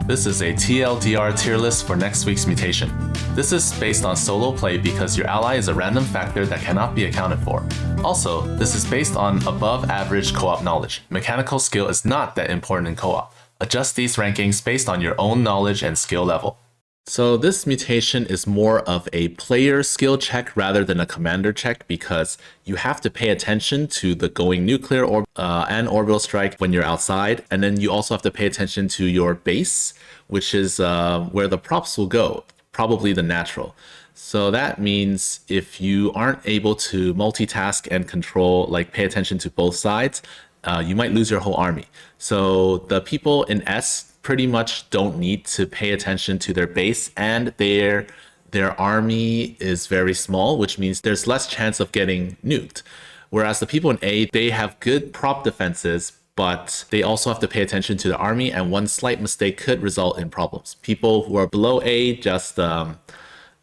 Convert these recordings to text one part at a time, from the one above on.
This is a TLDR tier list for next week's mutation. This is based on solo play because your ally is a random factor that cannot be accounted for. Also, this is based on above average co-op knowledge. Mechanical skill is not that important in co-op. Adjust these rankings based on your own knowledge and skill level. So this mutation is more of a player skill check rather than a commander check because you have to pay attention to the going nuclear and orbital strike when you're outside. And then you also have to pay attention to your base, which is where the props will go, probably the natural. So that means if you aren't able to multitask and control, like pay attention to both sides, you might lose your whole army. So the people in S pretty much don't need to pay attention to their base, and their army is very small, which means there's less chance of getting nuked. Whereas the people in A, they have good prop defenses, but they also have to pay attention to the army, and one slight mistake could result in problems. People who are below A just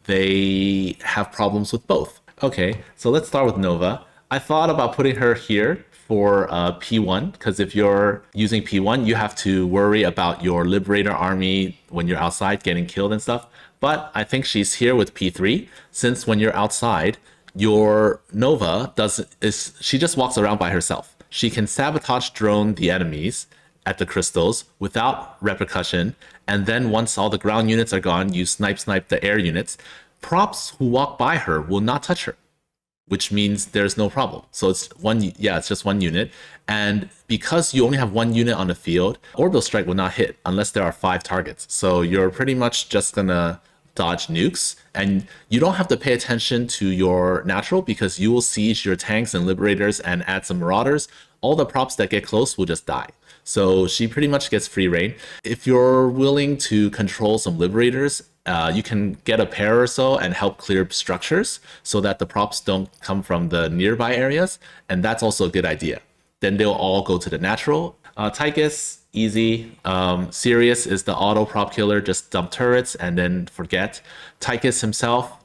they have problems with both. Okay, so let's start with Nova. I thought about putting her here for P1, because if you're using P1, you have to worry about your Liberator army when you're outside getting killed and stuff. But I think she's here with P3, since when you're outside, your Nova she just walks around by herself. She can sabotage drone the enemies at the crystals without repercussion, and then once all the ground units are gone, you snipe the air units. Props who walk by her will not touch her, which means there's no problem. So it's just one unit. And because you only have one unit on the field, orbital strike will not hit unless there are 5 targets. So you're pretty much just gonna dodge nukes, and you don't have to pay attention to your natural because you will siege your tanks and liberators and add some marauders. All the props that get close will just die. So she pretty much gets free reign. If you're willing to control some liberators, you can get a pair or so and help clear structures so that the props don't come from the nearby areas, and that's also a good idea. Then they'll all go to the natural. Tykus, easy. Sirius is the auto prop killer, just dump turrets and then forget. Tykus himself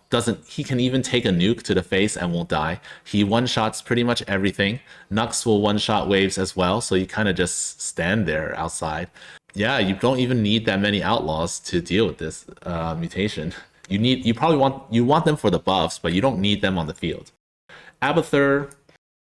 he can even take a nuke to the face and won't die. He one-shots pretty much everything. Nux will one-shot waves as well, so you kind of just stand there outside. Yeah, you don't even need that many outlaws to deal with this mutation. You probably want them for the buffs, but you don't need them on the field. Abathur,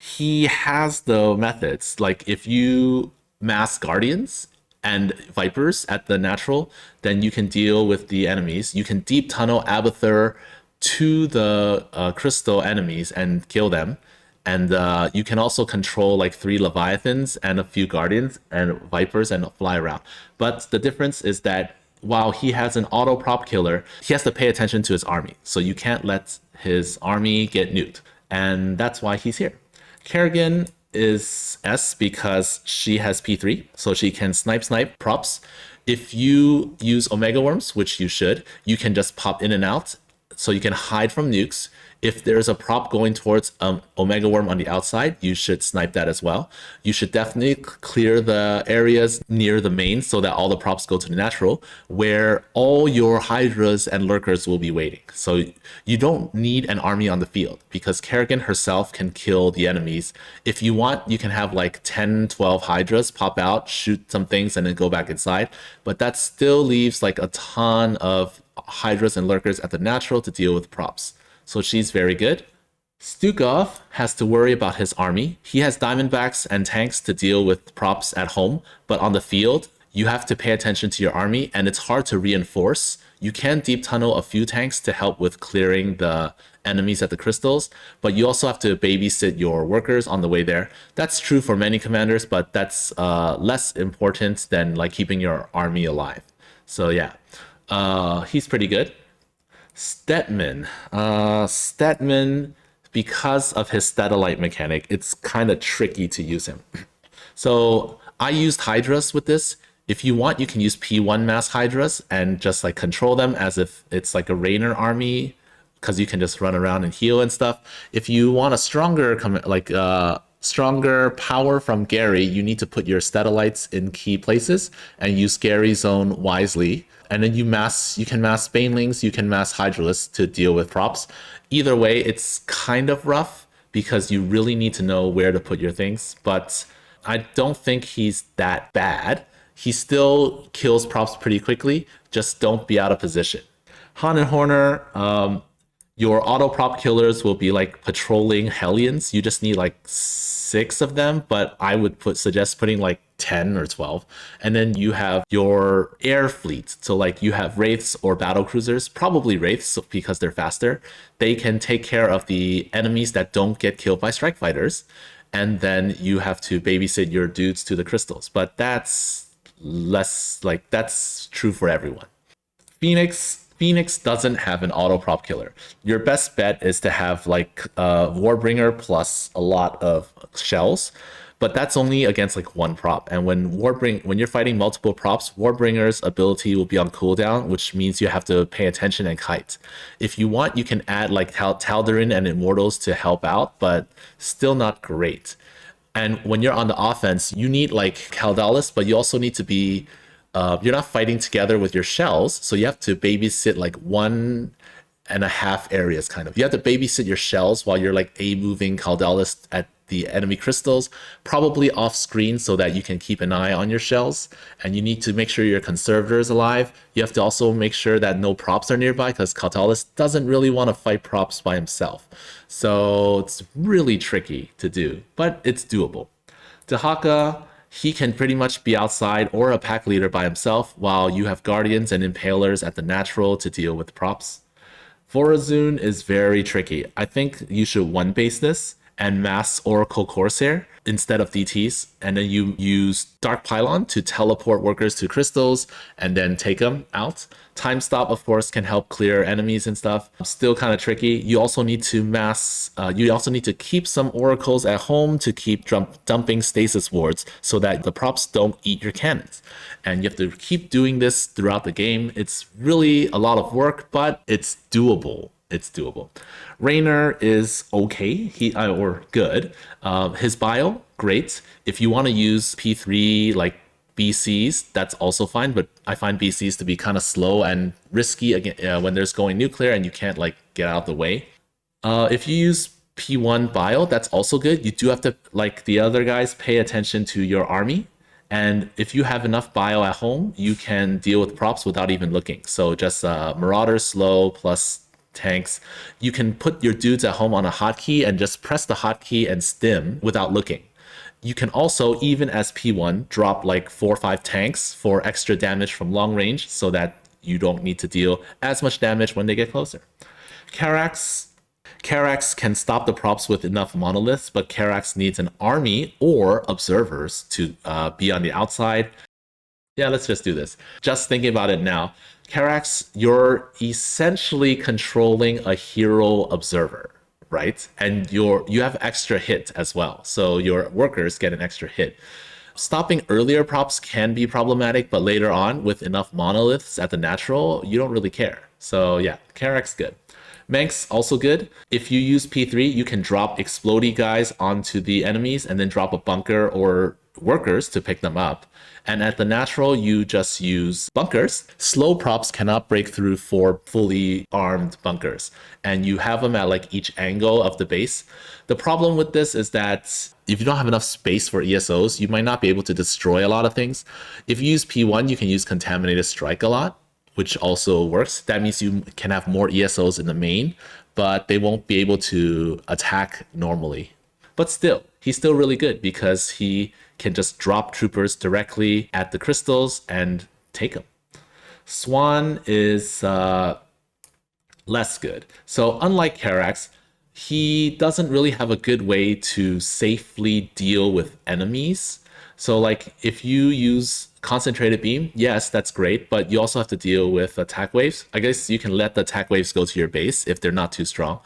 he has the methods. Like if you mass guardians and vipers at the natural, then you can deal with the enemies. You can deep tunnel Abathur to the crystal enemies and kill them. And you can also control like 3 Leviathans and a few Guardians and Vipers and fly around. But the difference is that while he has an auto prop killer, he has to pay attention to his army. So you can't let his army get nuked. And that's why he's here. Kerrigan is S because she has P3, so she can snipe props. If you use Omega Worms, which you should, you can just pop in and out, so you can hide from nukes. If there's a prop going towards Omega Worm on the outside, you should snipe that as well. You should definitely clear the areas near the main so that all the props go to the natural, where all your Hydras and Lurkers will be waiting. So you don't need an army on the field because Kerrigan herself can kill the enemies. If you want, you can have like 10, 12 Hydras pop out, shoot some things, and then go back inside. But that still leaves like a ton of Hydras and Lurkers at the natural to deal with props. So she's very good. Stukov has to worry about his army. He has Diamondbacks and tanks to deal with props at home, but on the field, you have to pay attention to your army, and it's hard to reinforce. You can deep tunnel a few tanks to help with clearing the enemies at the crystals, but you also have to babysit your workers on the way there. That's true for many commanders, but that's less important than like keeping your army alive. So yeah, he's pretty good. Stettman, because of his Statellite mechanic, it's kind of tricky to use him. So I used Hydras with this. If you want, you can use P1 mass Hydras and just like control them as if it's like a Raynor army, because you can just run around and heal and stuff. If you want a stronger power from Gary, you need to put your Statellites in key places and use Gary Zone wisely. And then you can mass Banelings, you can mass Hydralisks to deal with props. Either way, it's kind of rough because you really need to know where to put your things, but I don't think he's that bad. he still kills props pretty quickly. Just don't be out of position. Han and Horner, your auto prop killers will be like patrolling Hellions. You just need like 6 of them, but I would suggest putting like 10 or 12. And then you have your air fleet. So like you have Wraiths or battle cruisers, probably Wraiths because they're faster. They can take care of the enemies that don't get killed by strike fighters. And then you have to babysit your dudes to the crystals. But that's less like that's true for everyone. Phoenix doesn't have an auto prop killer. Your best bet is to have like Warbringer plus a lot of shells, but that's only against like one prop. And when you're fighting multiple props, Warbringer's ability will be on cooldown, which means you have to pay attention and kite. If you want, you can add like Tal'Darim and Immortals to help out, but still not great. And when you're on the offense, you need like Caldalis, but you also need to be you're not fighting together with your shells, so you have to babysit like 1.5 areas kind of. You have to babysit your shells while you're like moving Caldalis at the enemy crystals, probably off screen so that you can keep an eye on your shells. And you need to make sure your conservator is alive. You have to also make sure that no props are nearby because Caldalis doesn't really want to fight props by himself. So it's really tricky to do, but it's doable. Dehaka, he can pretty much be outside or a pack leader by himself while you have guardians and impalers at the natural to deal with props. Vorazun is very tricky. I think you should one base this and mass Oracle Corsair instead of DTs, and then you use Dark Pylon to teleport workers to crystals and then take them out. Time Stop, of course, can help clear enemies and stuff. Still kind of tricky. You also need to you also need to keep some oracles at home to keep dumping stasis wards so that the props don't eat your cannons. And you have to keep doing this throughout the game. It's really a lot of work, but it's doable. It's doable. Raynor is okay, or good. His bio, great. If you want to use P3 like BCs, that's also fine, but I find BCs to be kind of slow and risky again when there's going nuclear and you can't like get out of the way. If you use P1 bio, that's also good. You do have to, like the other guys, pay attention to your army. And if you have enough bio at home, you can deal with props without even looking. So just Marauder slow plus tanks. You can put your dudes at home on a hotkey and just press the hotkey and stim without looking. You can also, even as P1, drop like 4 or 5 tanks for extra damage from long range so that you don't need to deal as much damage when they get closer. Karax can stop the props with enough monoliths, but Karax needs an army or observers to be on the outside. Yeah, let's just do this. Just thinking about it now, Karax, you're essentially controlling a hero observer, right? And you have extra hit as well, so your workers get an extra hit. Stopping earlier props can be problematic, but later on, with enough monoliths at the natural, you don't really care. So yeah, Karax good. Mengsk also good. If you use P3, you can drop explodey guys onto the enemies and then drop a bunker or workers to pick them up. And at the natural, you just use bunkers. Slow props cannot break through 4 fully armed bunkers. And you have them at like each angle of the base. The problem with this is that if you don't have enough space for ESOs, you might not be able to destroy a lot of things. If you use P1, you can use Contaminated Strike a lot, which also works. That means you can have more ESOs in the main, but they won't be able to attack normally. But still, he's still really good because he can just drop troopers directly at the crystals and take them. Swann is less good. So unlike Karax, he doesn't really have a good way to safely deal with enemies. So like if you use concentrated beam, yes, that's great, but you also have to deal with attack waves. I guess you can let the attack waves go to your base if they're not too strong,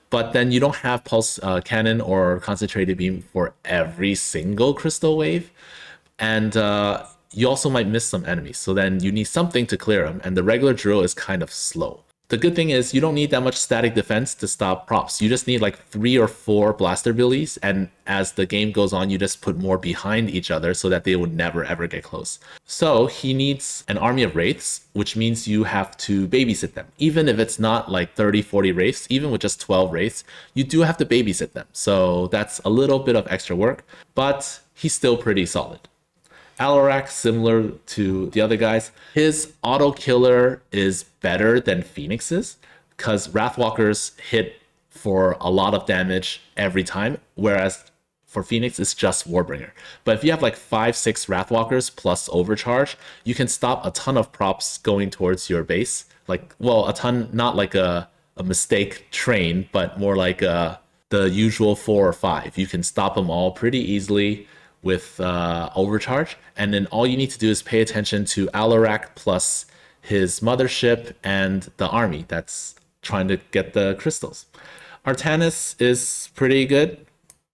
but then you don't have pulse cannon or concentrated beam for every single crystal wave. And you also might miss some enemies, so then you need something to clear them, and the regular drill is kind of slow. The good thing is you don't need that much static defense to stop props. You just need like 3 or 4 blaster billies, and as the game goes on, you just put more behind each other so that they would never ever get close. So he needs an army of wraiths, which means you have to babysit them. Even if it's not like 30, 40 wraiths, even with just 12 wraiths, you do have to babysit them. So that's a little bit of extra work, but he's still pretty solid. Alarak, similar to the other guys, his auto killer is better than Phoenix's because Wrathwalkers hit for a lot of damage every time, whereas for Phoenix it's just Warbringer. But if you have like 5-6 Wrathwalkers plus overcharge, you can stop a ton of props going towards your base. Like, well, a ton, not like a mistake train, but more like the usual 4 or 5. You can stop them all pretty easily with overcharge, and then all you need to do is pay attention to Alarak plus his mothership and the army that's trying to get the crystals. Artanis is pretty good.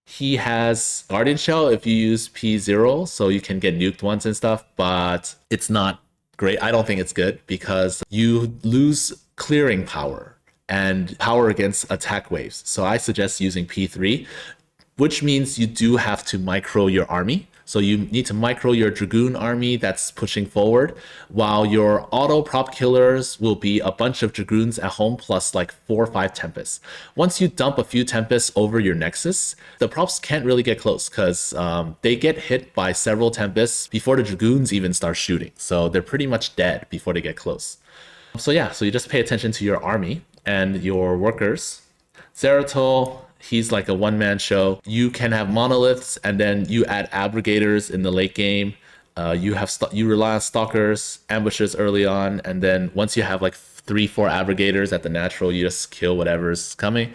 He has Guardian Shell if you use P0, so you can get nuked once and stuff, but it's not great. I don't think it's good because you lose clearing power and power against attack waves. So I suggest using P3, which means you do have to micro your army. So you need to micro your Dragoon army that's pushing forward, while your auto prop killers will be a bunch of Dragoons at home plus like 4 or 5 Tempests. Once you dump a few Tempests over your Nexus, the props can't really get close because they get hit by several Tempests before the Dragoons even start shooting. So they're pretty much dead before they get close. So yeah, so you just pay attention to your army and your workers. Zeratul, he's like a one-man show. You can have monoliths, and then you add abrogators in the late game. You rely on stalkers, ambushers early on, and then once you have like 3-4 abrogators at the natural, you just kill whatever's coming.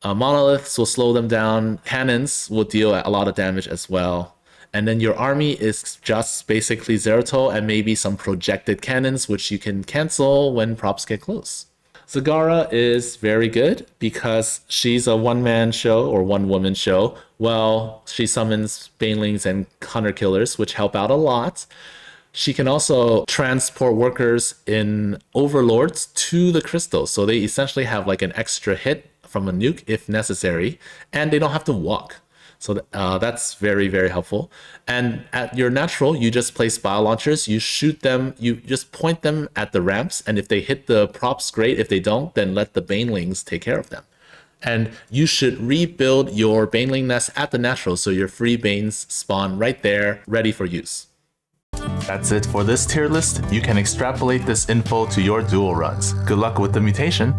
Monoliths will slow them down. Cannons will deal a lot of damage as well. And then your army is just basically Zeratul and maybe some projected cannons, which you can cancel when props get close. Zagara is very good because she's a one-man show or one-woman show. Well, she summons banelings and hunter killers, which help out a lot. She can also transport workers in overlords to the crystals, so they essentially have like an extra hit from a nuke if necessary, and they don't have to walk. So that's very, very helpful. And at your natural, you just place bio launchers, you shoot them, you just point them at the ramps, and if they hit the props, great. If they don't, then let the banelings take care of them. And you should rebuild your baneling nest at the natural so your free banes spawn right there, ready for use. That's it for this tier list. You can extrapolate this info to your duel runs. Good luck with the mutation.